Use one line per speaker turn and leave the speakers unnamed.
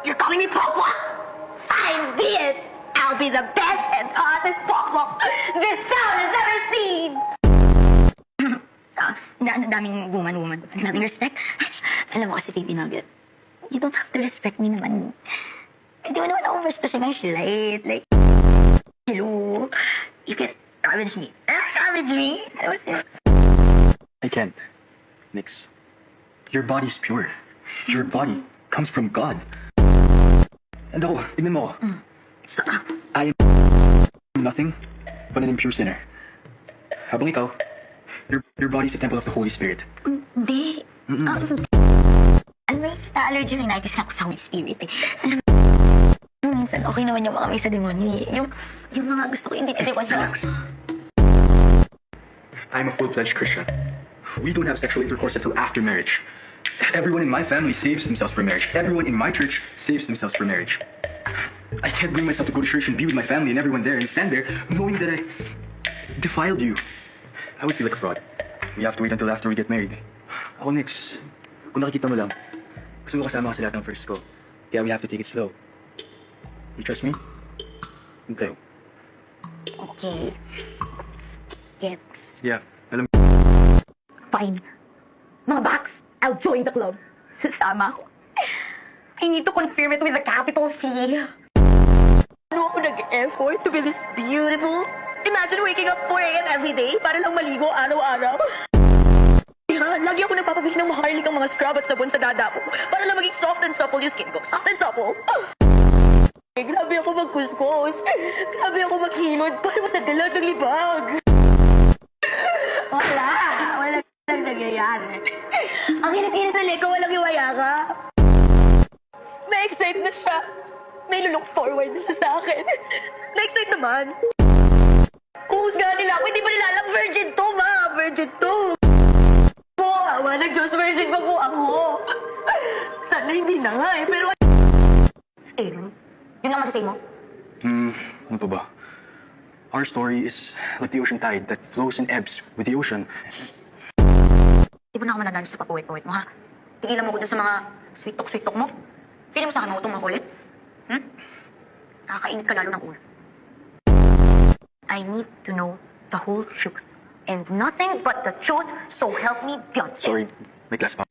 You're calling me pokwa? Fine, be it. I'll be the best and hottest pokwa this town has ever seen. Daming woman. Daming respect. Alam mo kasi, baby nugget, you don't have to respect me naman. Hindi mo naman ako basta siya ng slight. Like, hello, you can ravage me. Ravage me?
I can't. Nix. Your body's pure. Your body comes from God. And ako, tignan mo ako.
Saka,
I am nothing but an impure sinner. Habang ikaw, your body's a temple of the Holy Spirit.
hindi. Alam mo, na-allergy rhinitis na ako sa Holy Spirit eh. Alam mo, minsan okay naman yung mga may sa demonyo eh. Yung mga gusto ko, hindi kasi ko siya.
Relax. I'm a full-fledged Christian. We don't have sexual intercourse until after marriage. Everyone in my family saves themselves for marriage. Everyone in my church saves themselves for marriage. I can't bring myself to go to church and be with my family and everyone there and stand there knowing that I defiled you. I would feel like a fraud. We have to wait until after we get married. Ako, Nix, kung nakikita mo lang, gusto ko kasama ka sa lahat ng first ko. Kaya we have to take it slow. You trust me? Okay.
Okay. Gets.
Yeah, alam
Fine. Mga backs, I'll join the club. Sasama ako. I need to confirm it with a capital C. Ano ako nag-effort to be this beautiful? Imagine waking up 4 a.m. every day para lang maligo araw-araw. Yeah, lagi ako nagpapabihin ng maharlikang mga scrub at sabon sa dada ko para lang maging soft and supple yung skin ko. Soft and supple. Grabe ako magkuskus. Grabe ako maghilod para matadala ng libag. Wala nang nangyayari. Ang kinis-kinis sa leg ko, walang iwaya ka. Na-excite na siya. May look forward na siya sa akin. Na-excite naman. Kuhusgahan nila ako, hindi ba nila alam virgin to, ma? Virgin to. Po, awa ng Diyos, virgin pa po ako. Sana hindi na nga eh, pero... Eh, yun ang masasay mo?
ano pa ba? Our story is like the ocean tide that flows and ebbs with the ocean.
Di ba na ako mananalo sa papuwit-puwit mo, ha? Tigilan mo ko dun sa mga sweet talk mo. Feeling mo sa akin ako itong makulit? Nakakainit ka lalo ng ulo. I need to know the whole truth. And nothing but the truth, so help me Beyonce.
Sorry, may class pa.